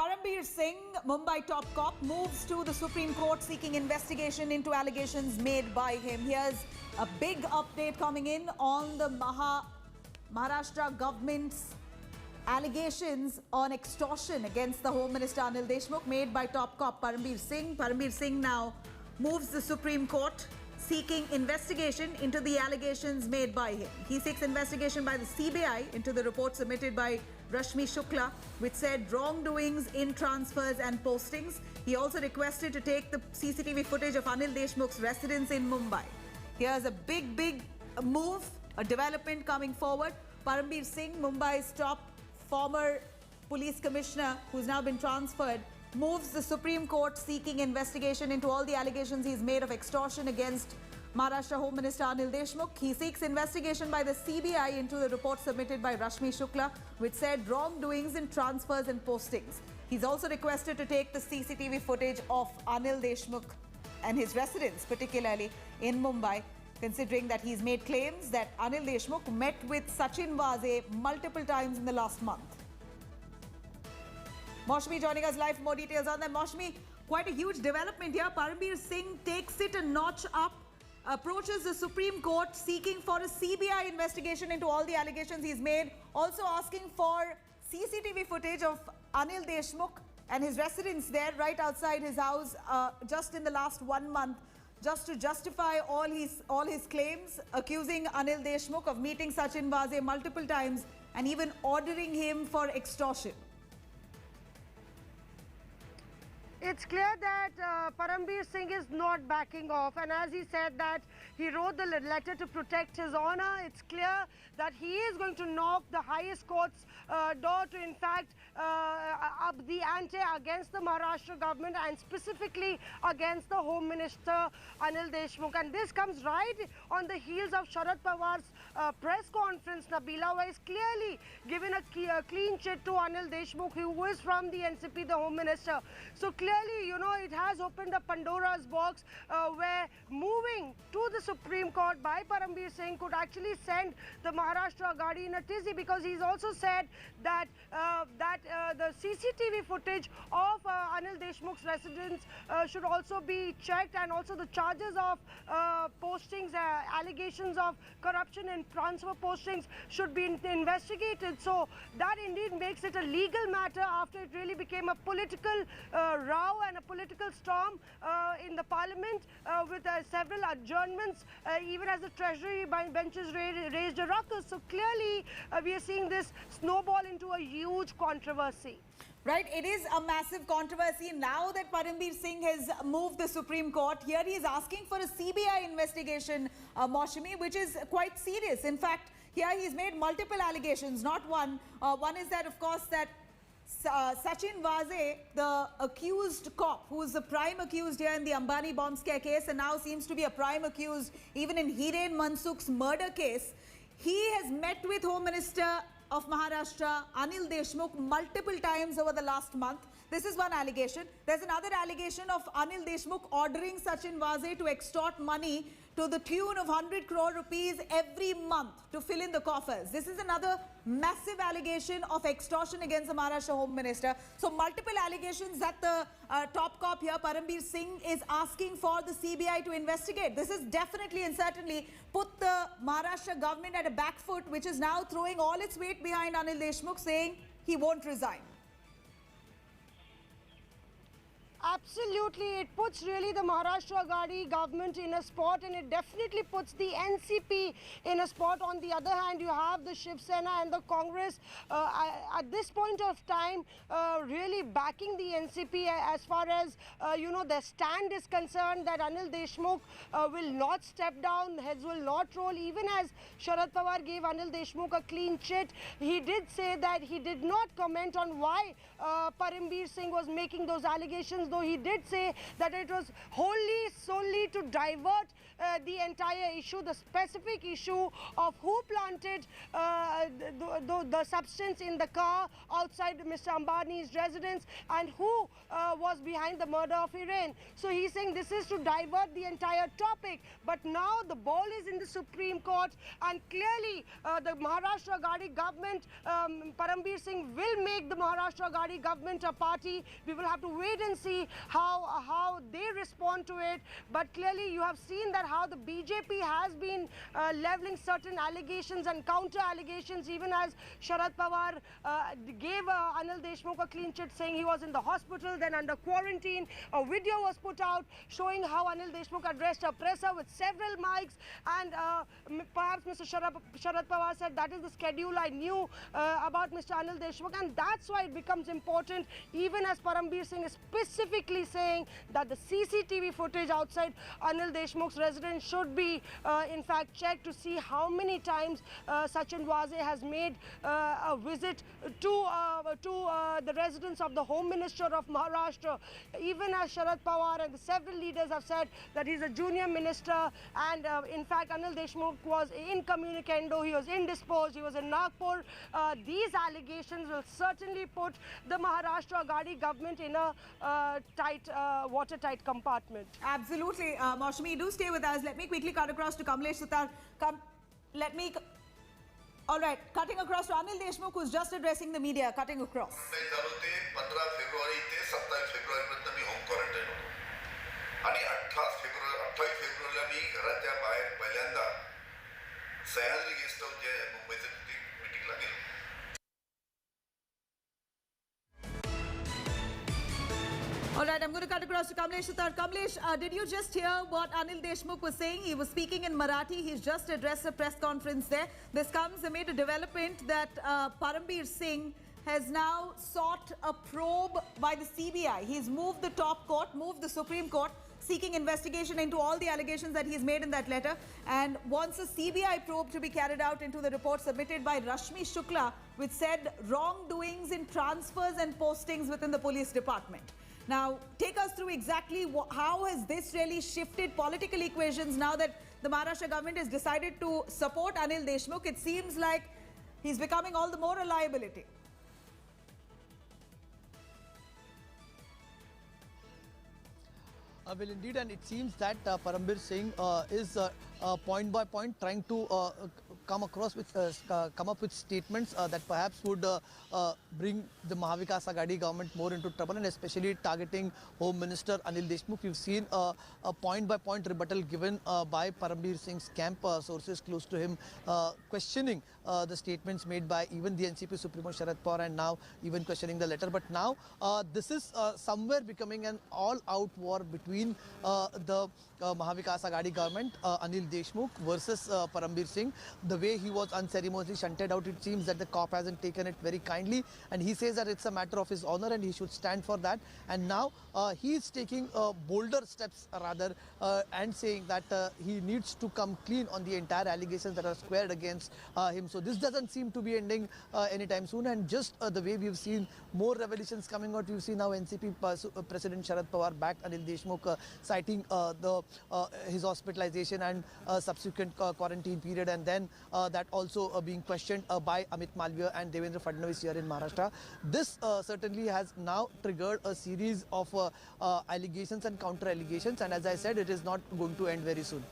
Parambir Singh, Mumbai top cop, moves to the Supreme Court seeking investigation into allegations made by him. Here's a big update coming in on the Maharashtra government's allegations on extortion against the Home Minister Anil Deshmukh made by top cop Parambir Singh. Parambir Singh now moves the Supreme Court seeking investigation into the allegations made by him. He seeks investigation by the CBI into the report submitted by Rashmi Shukla, which said wrongdoings in transfers and postings. He also requested to take the CCTV footage of Anil Deshmukh's residence in Mumbai. Here's a big move, a development coming forward. Parambir Singh, Mumbai's top former police commissioner, who's now been transferred, moves the Supreme Court seeking investigation into all the allegations he's made of extortion against Maharashtra Home Minister Anil Deshmukh. He seeks investigation by the CBI into the report submitted by Rashmi Shukla, which said wrongdoings in transfers and postings. He's also requested to take the CCTV footage of Anil Deshmukh and his residence, particularly in Mumbai, considering that he's made claims that Anil Deshmukh met with Sachin Waze multiple times in the last month. Maushmi joining us live for more details on that. Maushmi, quite a huge development here. Parambir Singh takes it a notch up, approaches the Supreme Court seeking for a CBI investigation into all the allegations he's made, also asking for CCTV footage of Anil Deshmukh and his residence there right outside his house just in the last 1 month, just to justify all his claims, accusing Anil Deshmukh of meeting Sachin Waze multiple times and even ordering him for extortion. It's clear that Parambir Singh is not backing off, and as he said that he wrote the letter to protect his honor, it's clear that he is going to knock the highest court's door to in fact up the ante against the Maharashtra government and specifically against the Home Minister Anil Deshmukh. And this comes right on the heels of Sharad Pawar's press conference. Nabila was clearly given a clean chit to Anil Deshmukh, who is from the NCP, the Home Minister. So clearly, you know, it has opened a Pandora's box where moving to the Supreme Court by Parambir Singh could actually send the Maharashtra Ghadi in a tizzy, because he's also said that the CCTV footage of Anil Deshmukh's residence should also be checked, and also the charges of postings, allegations of corruption and transfer postings should be investigated. So that indeed makes it a legal matter after it really became a political row and a political storm in the parliament with several adjournments, even as the treasury benches raised a ruckus. So clearly we are seeing this snowball into a huge controversy. Right, it is a massive controversy now that Parambir Singh has moved the Supreme Court. Here he is asking for a CBI investigation, Maushmi, which is quite serious. In fact, here he's made multiple allegations, not one. One is that, of course, that Sachin Waze, the accused cop, who is the prime accused here in the Ambani bomb scare case and now seems to be a prime accused even in Hiren Mansukh's murder case, he has met with Home Minister of Maharashtra, Anil Deshmukh, multiple times over the last month. This is one allegation. There's another allegation of Anil Deshmukh ordering Sachin Waze to extort money to the tune of 100 crore rupees every month to fill in the coffers. This is another massive allegation of extortion against the Maharashtra Home Minister. So multiple allegations that the top cop here, Parambir Singh, is asking for the CBI to investigate. This is definitely and certainly put the Maharashtra government at a back foot, which is now throwing all its weight behind Anil Deshmukh, saying he won't resign. Absolutely, it puts really the Maharashtra Ghadi government in a spot, and it definitely puts the NCP in a spot. On the other hand, you have the Shiv Sena and the Congress at this point of time really backing the NCP as far as you know, their stand is concerned, that Anil Deshmukh will not step down, heads will not roll. Even as Sharad Pawar gave Anil Deshmukh a clean chit, he did say that he did not comment on why Parambir Singh was making those allegations. though he did say that it was wholly, solely to divert the entire issue, the specific issue of who planted the substance in the car outside Mr. Ambani's residence and who was behind the murder of Hiren. So he's saying this is to divert the entire topic. But now the ball is in the Supreme Court, and clearly the Maharashtra Ghadi government, Parambir Singh will make the Maharashtra Ghadi government a party. We will have to wait and see how they respond to it. But clearly you have seen that how the BJP has been leveling certain allegations and counter allegations, even as Sharad Pawar gave Anil Deshmukh a clean chit saying he was in the hospital, then under quarantine. A video was put out showing how Anil Deshmukh addressed a presser with several mics, and perhaps Mr. Sharad Pawar said that is the schedule I knew about Mr. Anil Deshmukh, and that's why it becomes important, even as Parambir Singh is specifically saying that the CCTV footage outside Anil Deshmukh's residence should be in fact checked to see how many times Sachin Waze has made a visit to the residence of the Home Minister of Maharashtra, even as Sharad Pawar and several leaders have said that he's a junior minister, and in fact Anil Deshmukh was incommunicado, he was indisposed, he was in Nagpur. These allegations will certainly put the Maharashtra Ghadi government in a watertight compartment. Absolutely. Maushami, do stay with us. Let me quickly cut across to Kamlesh Sutar. All right, cutting across to Anil Deshmukh, who's just addressing the media, cutting across. 15 February ते 27 फेब्रुवारीपर्यंत मी home quarantine होतो आणि 28 फेब्रुवारीला मी घराच्या बाहेर पहिल्यांदा Sahyadri guest house जे मुंबईचं मीटिंगला गेलो. All right, I'm going to cut across to Kamlesh Sutar. Kamlesh, did you just hear what Anil Deshmukh was saying? He was speaking in Marathi. He's just addressed a press conference there. This comes amid a development that Parambir Singh has now sought a probe by the CBI. He's moved the top court, moved the Supreme Court, seeking investigation into all the allegations that he's made in that letter, and wants a CBI probe to be carried out into the report submitted by Rashmi Shukla, which said wrongdoings in transfers and postings within the police department. Now, take us through exactly how has this really shifted political equations now that the Maharashtra government has decided to support Anil Deshmukh. It seems like he's becoming all the more a liability. Well, indeed, and it seems that Parambir Singh is point by point trying to come up with statements that perhaps would bring the Mahavikas Aghadi government more into trouble, and especially targeting Home Minister Anil Deshmukh. We've seen a point by point rebuttal given by Parambir Singh's camp, sources close to him, questioning the statements made by even the NCP Supremo Sharad Pawar, and now even questioning the letter. But now this is somewhere becoming an all-out war between the Mahavikas Aghadi government, Anil Deshmukh versus Parambir Singh. The way he was unceremoniously shunted out, it seems that the cop hasn't taken it very kindly, and he says that it's a matter of his honor and he should stand for that. And now he is taking bolder steps rather, and saying that he needs to come clean on the entire allegations that are squared against him. So this doesn't seem to be ending anytime soon, and just the way we've seen more revelations coming out, you see now NCP President Sharad Pawar backed Anil Deshmukh, citing his hospitalization and subsequent quarantine period, and then that also being questioned by Amit Malviya and Devendra Fadnavis here in Maharashtra. This certainly has now triggered a series of allegations and counter allegations, and as I said, it is not going to end very soon.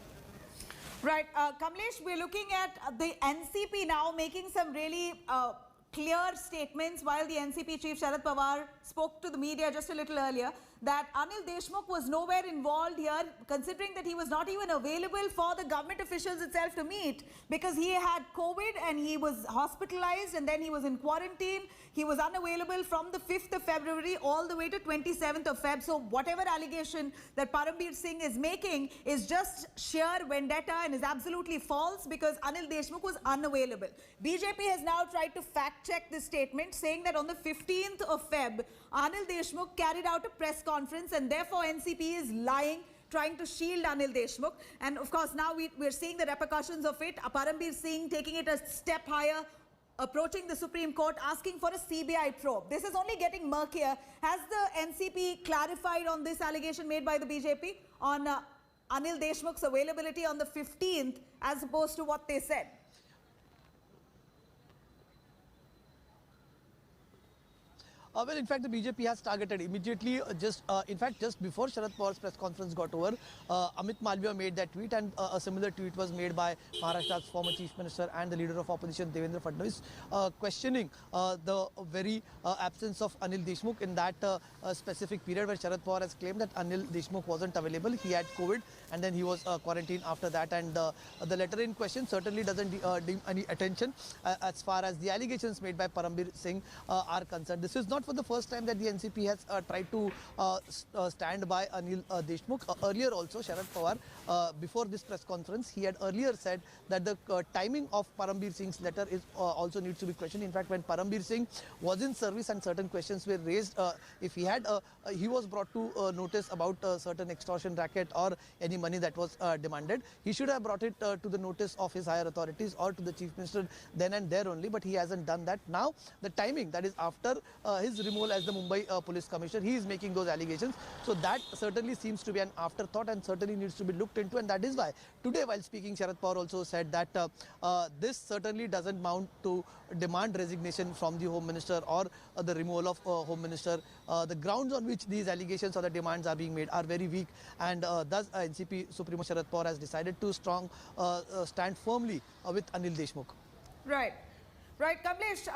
Right, Kamlesh, we're looking at the NCP now making some really clear statements, while the NCP chief Sharad Pawar spoke to the media just a little earlier that Anil Deshmukh was nowhere involved here, considering that he was not even available for the government officials itself to meet because he had COVID and he was hospitalized, and then he was in quarantine. He was unavailable from the 5th of February all the way to 27th of Feb. So whatever allegation that Parambir Singh is making is just sheer vendetta and is absolutely false, because Anil Deshmukh was unavailable. BJP has now tried to fact check this statement, saying that on the 15th of Feb, Anil Deshmukh carried out a press conference, and therefore NCP is lying, trying to shield Anil Deshmukh. And of course now we're seeing the repercussions of it. Parambir Singh taking it a step higher, approaching the Supreme Court asking for a CBI probe. This is only getting murkier. Has the NCP clarified on this allegation made by the BJP on Anil Deshmukh's availability on the 15th as opposed to what they said? Well, in fact, the BJP has targeted immediately, in fact, just before Sharad Pawar's press conference got over, Amit Malviya made that tweet, and a similar tweet was made by Maharashtra's former Chief Minister and the leader of opposition, Devendra Fadnavis, questioning the very absence of Anil Deshmukh in that specific period where Sharad Pawar has claimed that Anil Deshmukh wasn't available. He had COVID and then he was quarantined after that, and the letter in question certainly doesn't deem any attention as far as the allegations made by Parambir Singh are concerned. This is not for the first time that the NCP has tried to stand by Anil Deshmukh. Earlier also, Sharad Pawar, before this press conference, he had earlier said that the timing of Parambir Singh's letter is also needs to be questioned. In fact, when Parambir Singh was in service and certain questions were raised, if he had, he was brought to notice about certain extortion racket or any money that was demanded, he should have brought it to the notice of his higher authorities or to the Chief Minister then and there only, but he hasn't done that. Now, the timing, that is after his removal as the Mumbai Police Commissioner, he is making those allegations. So that certainly seems to be an afterthought and certainly needs to be looked into, and that is why today while speaking, Sharad Pawar also said that this certainly doesn't mount to demand resignation from the Home Minister or the removal of Home Minister. The grounds on which these allegations or the demands are being made are very weak, and thus NCP Supremo Sharad Pawar has decided to stand firmly with Anil Deshmukh. Right. Right, Kamlesh.